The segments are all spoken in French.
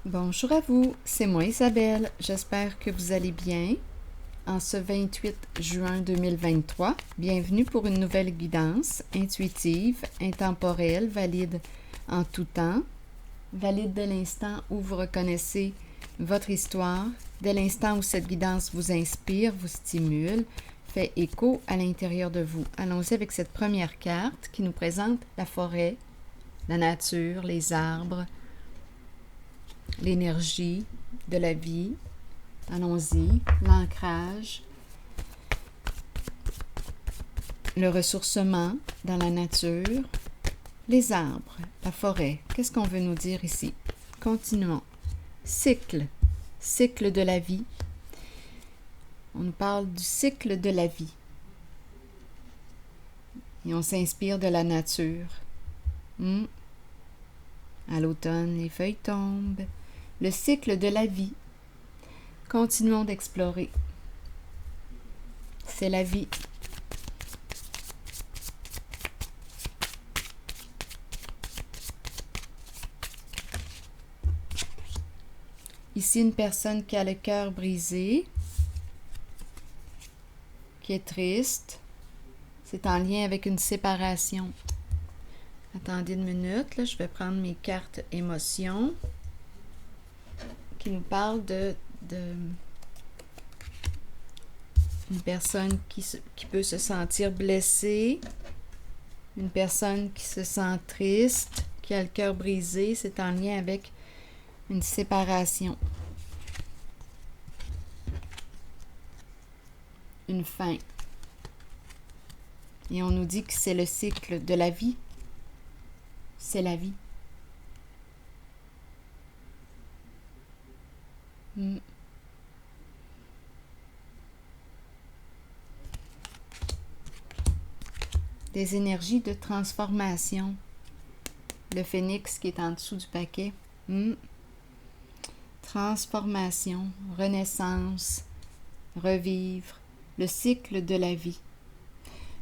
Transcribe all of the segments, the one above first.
Bonjour à vous, c'est moi Isabelle. J'espère que vous allez bien. En ce 28 juin 2023, bienvenue pour une nouvelle guidance intuitive, intemporelle, valide en tout temps, valide dès l'instant où vous reconnaissez votre histoire, dès l'instant où cette guidance vous inspire, vous stimule, fait écho à l'intérieur de vous. Allons-y avec cette première carte qui nous présente la forêt, la nature, les arbres, l'énergie de la vie. Allons-y, l'ancrage, le ressourcement dans la nature, les arbres, la forêt. Qu'est-ce qu'on veut nous dire ici? Continuons. Cycle, cycle de la vie. On nous parle du cycle de la vie. Et on s'inspire de la nature. À l'automne, les feuilles tombent. Le cycle de la vie. Continuons d'explorer. C'est la vie. Ici, une personne qui a le cœur brisé, qui est triste. C'est en lien avec une séparation. Attendez une minute, là, je vais prendre mes cartes émotions qui nous parlent de une personne qui peut se sentir blessée, une personne qui se sent triste, qui a le cœur brisé. C'est en lien avec une séparation, une fin. Et on nous dit que c'est le cycle de la vie. C'est la vie. Des énergies de transformation. Le phénix qui est en dessous du paquet. Transformation, renaissance, revivre, le cycle de la vie.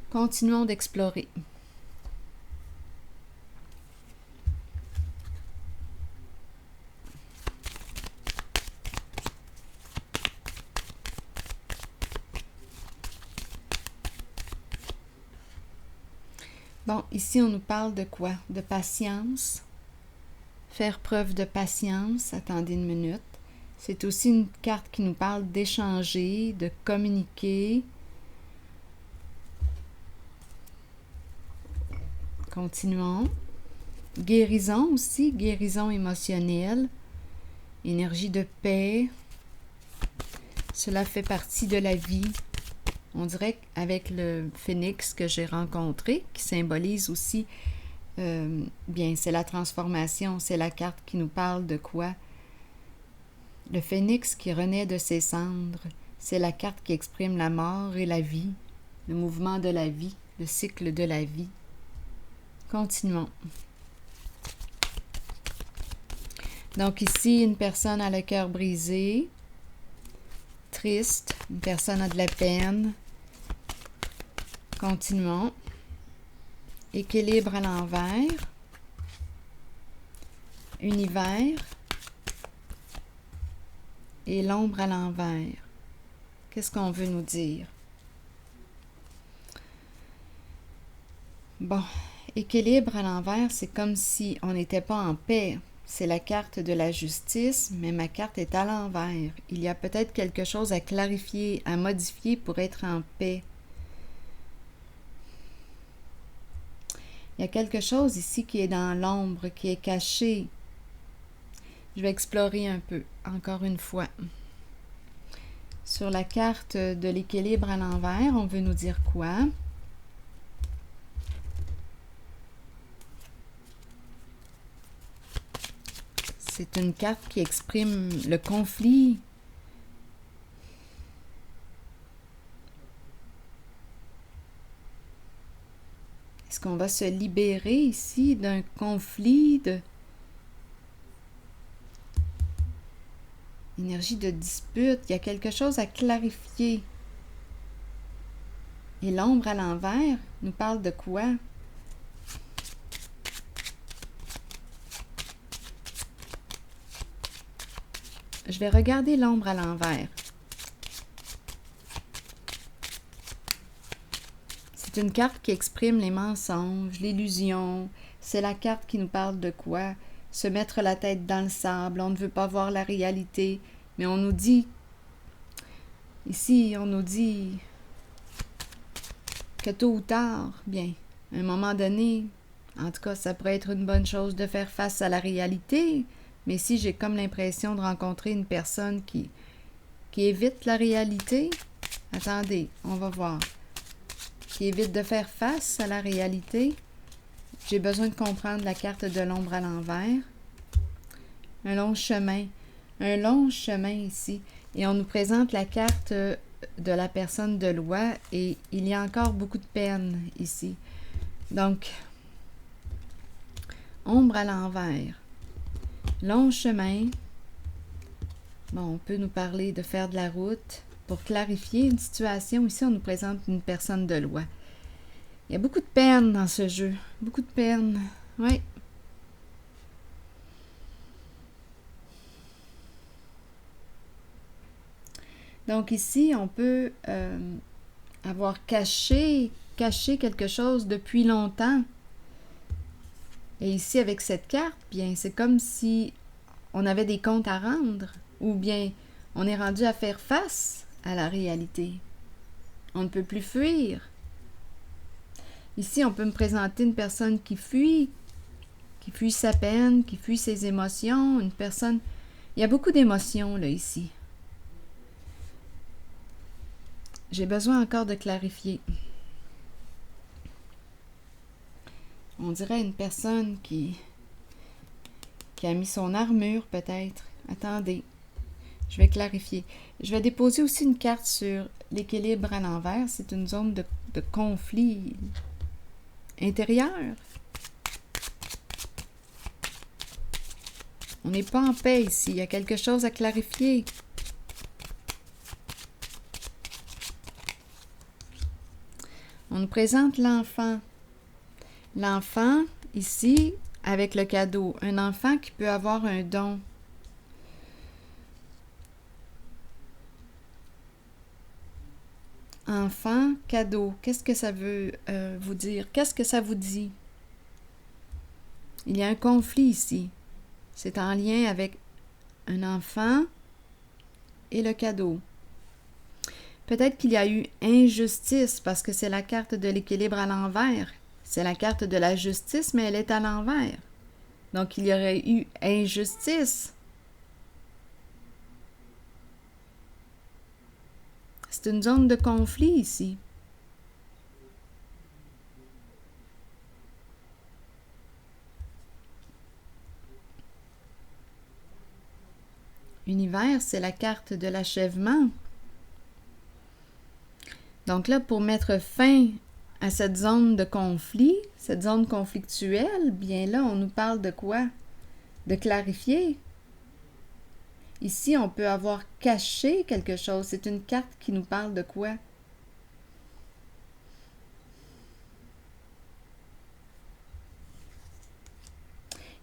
Continuons d'explorer. Bon, ici on nous parle de quoi? De patience. Faire preuve de patience. Attendez une minute. C'est aussi une carte qui nous parle d'échanger, de communiquer. Continuons. Guérison aussi, guérison émotionnelle, énergie de paix. Cela fait partie de la vie. On dirait qu'avec le phénix que j'ai rencontré, qui symbolise aussi, bien, c'est la transformation, c'est la carte qui nous parle de quoi? Le phénix qui renaît de ses cendres, c'est la carte qui exprime la mort et la vie, le mouvement de la vie, le cycle de la vie. Continuons. Donc ici, une personne a le cœur brisé, triste, une personne a de la peine. Continuons. Équilibre à l'envers. Univers. Et l'ombre à l'envers. Qu'est-ce qu'on veut nous dire? Bon, équilibre à l'envers, c'est comme si on n'était pas en paix. C'est la carte de la justice, mais ma carte est à l'envers. Il y a peut-être quelque chose à clarifier, à modifier pour être en paix. Il y a quelque chose ici qui est dans l'ombre, qui est caché. Je vais explorer un peu, encore une fois. Sur la carte de l'équilibre à l'envers, on veut nous dire quoi? C'est une carte qui exprime le conflit. Est-ce qu'on va se libérer ici d'un conflit, de énergie de dispute? Il y a quelque chose à clarifier. Et l'ombre à l'envers nous parle de quoi? je vais regarder l'ombre à l'envers. C'est une carte qui exprime les mensonges, l'illusion. C'est la carte qui nous parle de quoi? Se mettre la tête dans le sable, on ne veut pas voir la réalité, mais on nous dit, ici, on nous dit que tôt ou tard, bien, à un moment donné, en tout cas, ça pourrait être une bonne chose de faire face à la réalité, mais si j'ai comme l'impression de rencontrer une personne qui évite la réalité, attendez, on va voir, qui évite de faire face à la réalité, j'ai besoin de comprendre la carte de l'ombre à l'envers. Un long chemin ici. Et on nous présente la carte de la personne de loi et il y a encore beaucoup de peine ici. Donc, ombre à l'envers. Long chemin. Bon, on peut nous parler de faire de la route pour clarifier une situation. Ici, on nous présente une personne de loi. Il y a beaucoup de peine dans ce jeu. Beaucoup de peine. Oui. Donc ici, on peut avoir caché quelque chose depuis longtemps. Et ici, avec cette carte, bien, c'est comme si on avait des comptes à rendre, ou bien on est rendu à faire face à la réalité. On ne peut plus fuir. Ici, on peut me présenter une personne qui fuit sa peine, qui fuit ses émotions, une personne... Il y a beaucoup d'émotions, là, ici. J'ai besoin encore de clarifier. On dirait une personne qui a mis son armure, peut-être. Attendez, je vais clarifier. Je vais déposer aussi une carte sur l'équilibre à l'envers. C'est une zone de conflit intérieur. On n'est pas en paix ici. Il y a quelque chose à clarifier. On nous présente l'enfant. L'enfant, ici, avec le cadeau. Un enfant qui peut avoir un don. Enfant, cadeau. Qu'est-ce que ça veut vous dire? Qu'est-ce que ça vous dit? Il y a un conflit ici. C'est en lien avec un enfant et le cadeau. Peut-être qu'il y a eu injustice parce que c'est la carte de l'équilibre à l'envers. C'est la carte de la justice, mais elle est à l'envers. Donc, il y aurait eu injustice. C'est une zone de conflit ici. Univers, c'est la carte de l'achèvement. Donc là, pour mettre fin à cette zone de conflit, cette zone conflictuelle, bien là, on nous parle de quoi? De clarifier. Ici, on peut avoir caché quelque chose. C'est une carte qui nous parle de quoi?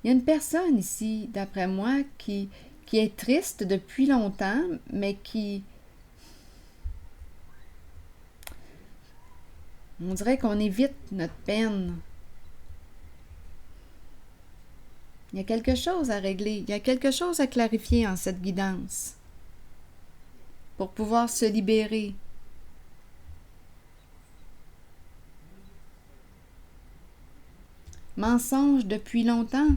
Il y a une personne ici, d'après moi, qui est triste depuis longtemps, mais qui... On dirait qu'on évite notre peine. Il y a quelque chose à régler, il y a quelque chose à clarifier en cette guidance pour pouvoir se libérer. Mensonge depuis longtemps.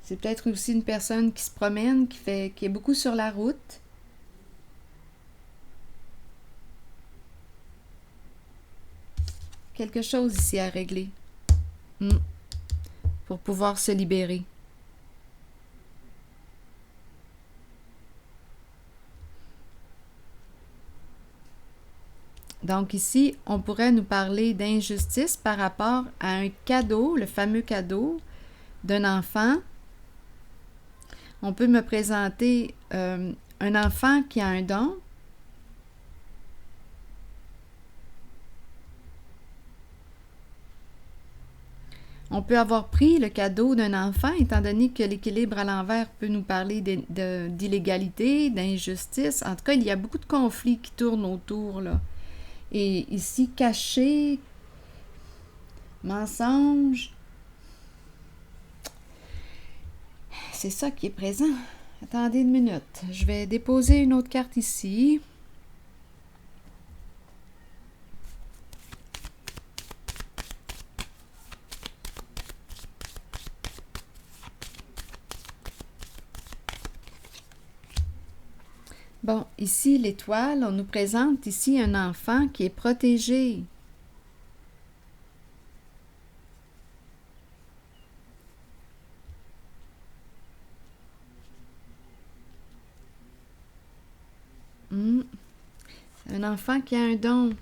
C'est peut-être aussi une personne qui se promène, qui est beaucoup sur la route. Quelque chose ici à régler. Pour pouvoir se libérer. Donc ici, on pourrait nous parler d'injustice par rapport à un cadeau, le fameux cadeau d'un enfant. On peut me présenter un enfant qui a un don. On peut avoir pris le cadeau d'un enfant, étant donné que l'équilibre à l'envers peut nous parler d'illégalité, d'injustice. En tout cas, il y a beaucoup de conflits qui tournent autour, là. Et ici, caché, mensonge, c'est ça qui est présent. Attendez une minute. Je vais déposer une autre carte ici. Bon, ici, l'étoile, on nous présente ici un enfant qui est protégé. Un enfant qui a un don.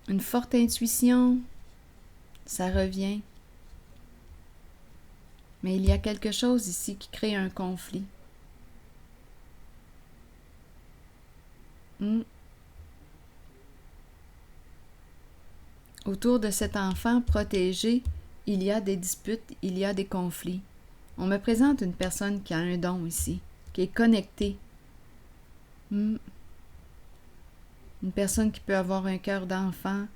Une forte intuition. Ça revient. Mais il y a quelque chose ici qui crée un conflit. Autour de cet enfant protégé, il y a des disputes, il y a des conflits. On me présente une personne qui a un don ici, qui est connectée. Une personne qui peut avoir un cœur d'enfant.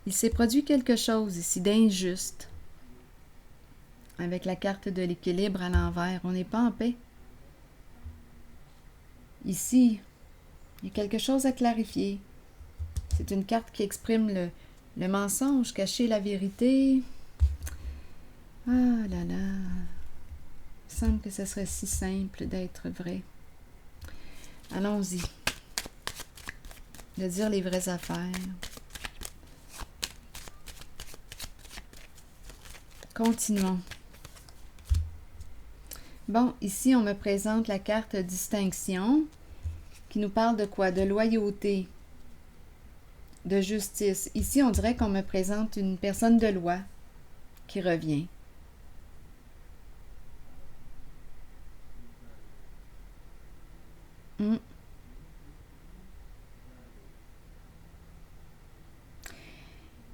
Il s'est produit quelque chose ici d'injuste. Avec la carte de l'équilibre à l'envers, on n'est pas en paix. Ici, il y a quelque chose à clarifier. C'est une carte qui exprime le mensonge, cacher la vérité. Ah là là. Il semble que ce serait si simple d'être vrai. Allons-y. De dire les vraies affaires. Continuons. Bon, ici, on me présente la carte distinction qui nous parle de quoi? De loyauté, de justice. Ici, on dirait qu'on me présente une personne de loi qui revient.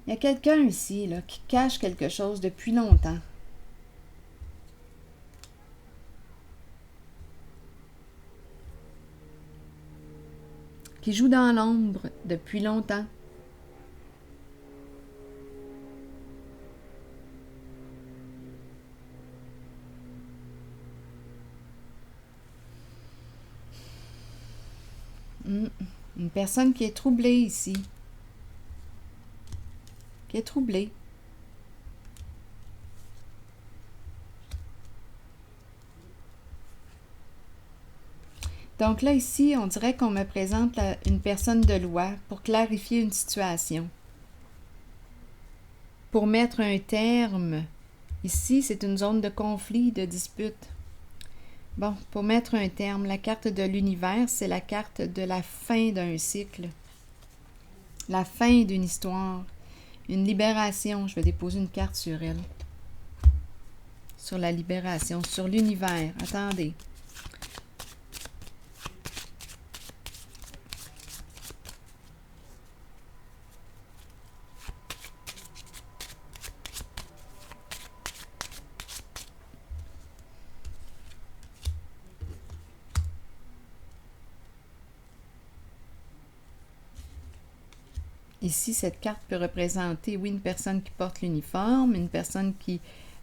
Il y a quelqu'un ici là, qui cache quelque chose depuis longtemps. Qui joue dans l'ombre depuis longtemps. Une personne qui est troublée ici. Qui est troublée. Donc là, ici, on dirait qu'on me présente une personne de loi pour clarifier une situation. Pour mettre un terme. Ici, c'est une zone de conflit, de dispute. Bon, pour mettre un terme, la carte de l'univers, c'est la carte de la fin d'un cycle. La fin d'une histoire. Une libération. Je vais déposer une carte sur elle. Sur la libération, sur l'univers. Attendez. Ici, cette carte peut représenter, oui, une personne qui porte l'uniforme, une personne qui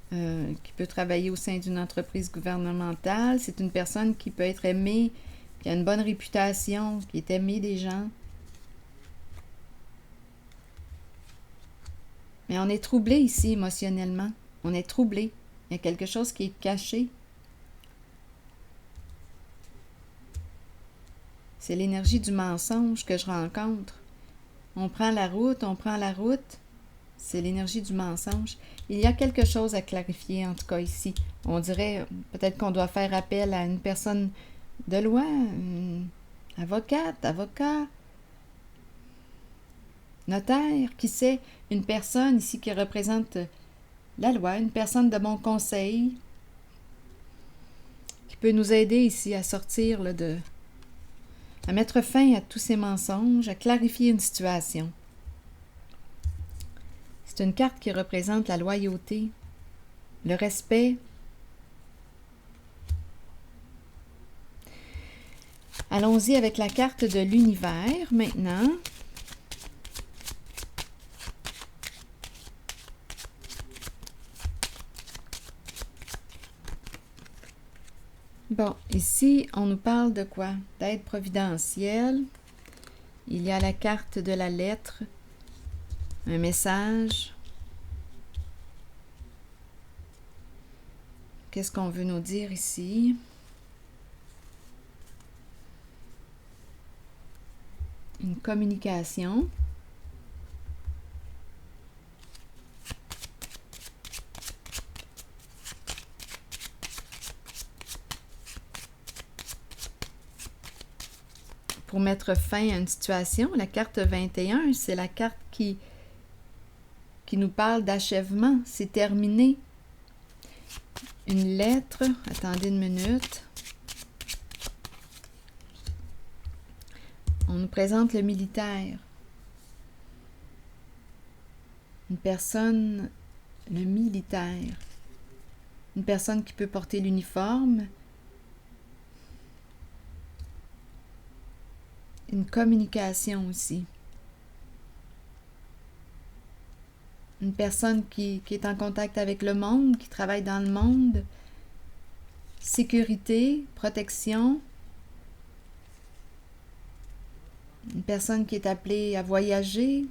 peut travailler au sein d'une entreprise gouvernementale. C'est une personne qui peut être aimée, qui a une bonne réputation, qui est aimée des gens. Mais on est troublé ici émotionnellement. On est troublé. Il y a quelque chose qui est caché. C'est l'énergie du mensonge que je rencontre. On prend la route. C'est l'énergie du mensonge. Il y a quelque chose à clarifier, en tout cas ici. On dirait peut-être qu'on doit faire appel à une personne de loi, une avocate, avocat, notaire, qui sait, une personne ici qui représente la loi, une personne de bon conseil, qui peut nous aider ici à sortir là, de à mettre fin à tous ces mensonges, à clarifier une situation. C'est une carte qui représente la loyauté, le respect. Allons-y avec la carte de l'univers maintenant. Bon, ici, on nous parle de quoi? D'aide providentielle. Il y a la carte de la lettre, un message. Qu'est-ce qu'on veut nous dire ici? Une communication. Pour mettre fin à une situation, la carte 21, c'est la carte qui nous parle d'achèvement. C'est terminé. Une lettre. Attendez une minute. On nous présente le militaire. Une personne, le militaire. Une personne qui peut porter l'uniforme. Une communication aussi. Une personne qui est en contact avec le monde, qui travaille dans le monde. Sécurité, protection. Une personne qui est appelée à voyager.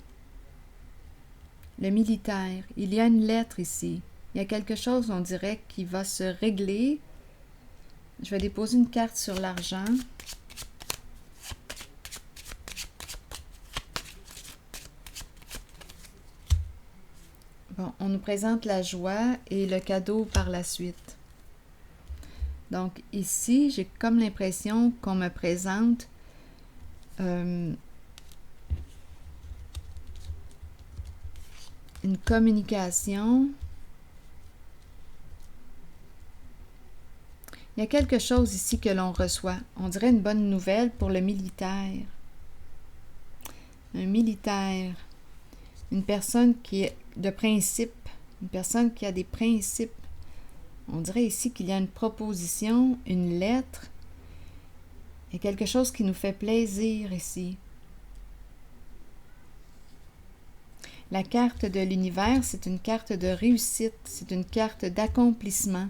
Le militaire. Il y a une lettre ici. Il y a quelque chose, on dirait, qui va se régler. Je vais déposer une carte sur l'argent. Bon, on nous présente la joie et le cadeau par la suite. Donc ici, j'ai comme l'impression qu'on me présente une communication. Il y a quelque chose ici que l'on reçoit. On dirait une bonne nouvelle pour le militaire. Un militaire. Une personne qui est de principe. Une personne qui a des principes. On dirait ici qu'il y a une proposition, une lettre. Il y a quelque chose qui nous fait plaisir ici. La carte de l'univers, c'est une carte de réussite. C'est une carte d'accomplissement.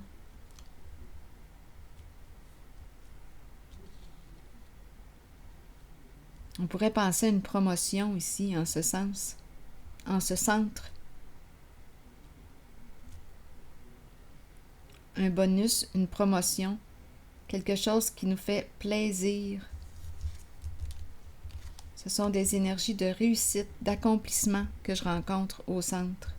On pourrait penser à une promotion ici, en ce sens, en ce centre. Un bonus, une promotion, quelque chose qui nous fait plaisir. Ce sont des énergies de réussite, d'accomplissement que je rencontre au centre.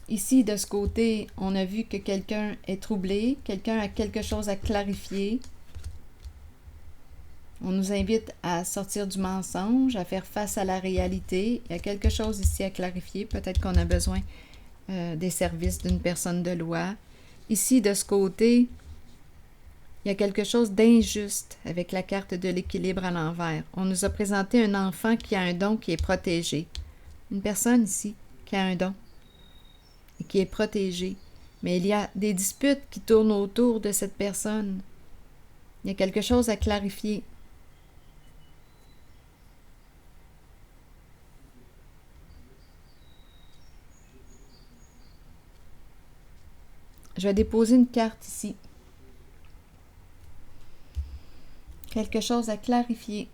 Ici, de ce côté, on a vu que quelqu'un est troublé, quelqu'un a quelque chose à clarifier. On nous invite à sortir du mensonge, à faire face à la réalité. Il y a quelque chose ici à clarifier. Peut-être qu'on a besoin des services d'une personne de loi. Ici, de ce côté, il y a quelque chose d'injuste avec la carte de l'équilibre à l'envers. On nous a présenté un enfant qui a un don qui est protégé. Une personne ici qui a un don et qui est protégée. Mais il y a des disputes qui tournent autour de cette personne. Il y a quelque chose à clarifier. Je vais déposer une carte ici. Quelque chose à clarifier.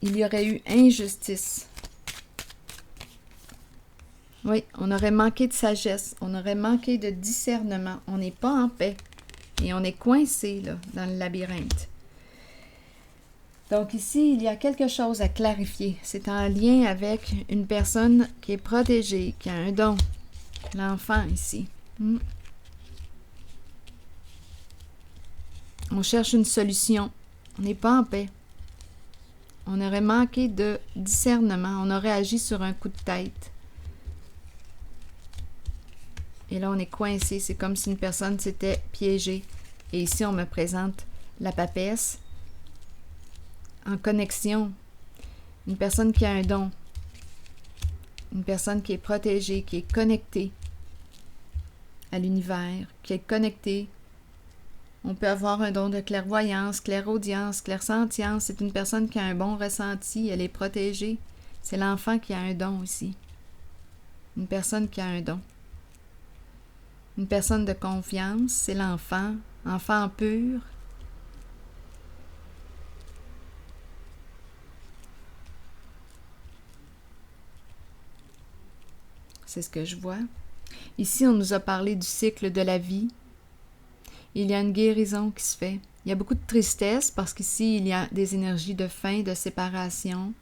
Il y aurait eu injustice. Oui, on aurait manqué de sagesse, on aurait manqué de discernement. On n'est pas en paix et on est coincé là, dans le labyrinthe. Donc ici, il y a quelque chose à clarifier. C'est en lien avec une personne qui est protégée, qui a un don. L'enfant ici. On cherche une solution. On n'est pas en paix. On aurait manqué de discernement. On aurait agi sur un coup de tête. Et là, on est coincé. C'est comme si une personne s'était piégée. Et ici, on me présente la papesse en connexion. Une personne qui a un don. Une personne qui est protégée, qui est connectée à l'univers, qui est connectée. On peut avoir un don de clairvoyance, clairaudience, clairsentience. C'est une personne qui a un bon ressenti, elle est protégée. C'est l'enfant qui a un don aussi. Une personne qui a un don. Une personne de confiance, c'est l'enfant, enfant pur. C'est ce que je vois. Ici, on nous a parlé du cycle de la vie. Il y a une guérison qui se fait. Il y a beaucoup de tristesse parce qu'ici, il y a des énergies de fin, de séparation.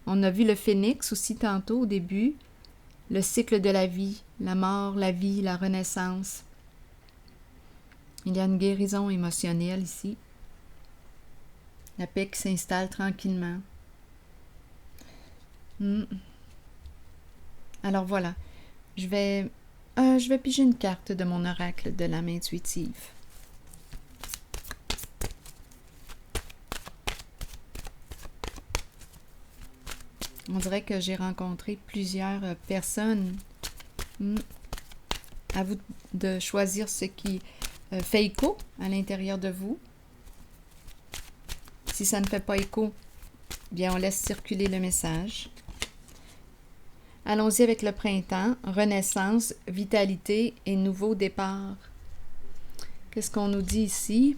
On a vu le phénix aussi tantôt au début. Le cycle de la vie, la mort, la vie, la renaissance. Il y a une guérison émotionnelle ici. La paix qui s'installe tranquillement. Alors voilà, je vais piger une carte de mon oracle de l'âme intuitive. On dirait que j'ai rencontré plusieurs personnes. À vous de choisir ce qui fait écho à l'intérieur de vous. Si ça ne fait pas écho, bien on laisse circuler le message. Allons-y avec le printemps, renaissance, vitalité et nouveau départ. Qu'est-ce qu'on nous dit ici?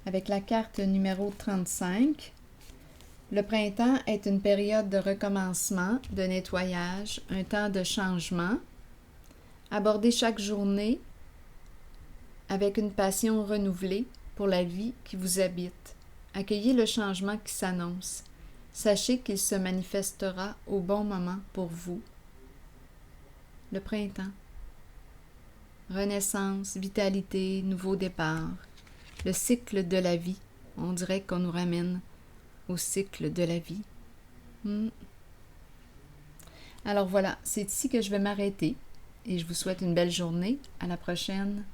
Avec la carte numéro 35, le printemps est une période de recommencement, de nettoyage, un temps de changement. Abordez chaque journée avec une passion renouvelée pour la vie qui vous habite. Accueillez le changement qui s'annonce. Sachez qu'il se manifestera au bon moment pour vous. Le printemps. Renaissance, vitalité, nouveau départ. Le cycle de la vie. On dirait qu'on nous ramène au cycle de la vie. Alors voilà, c'est ici que je vais m'arrêter et je vous souhaite une belle journée. À la prochaine.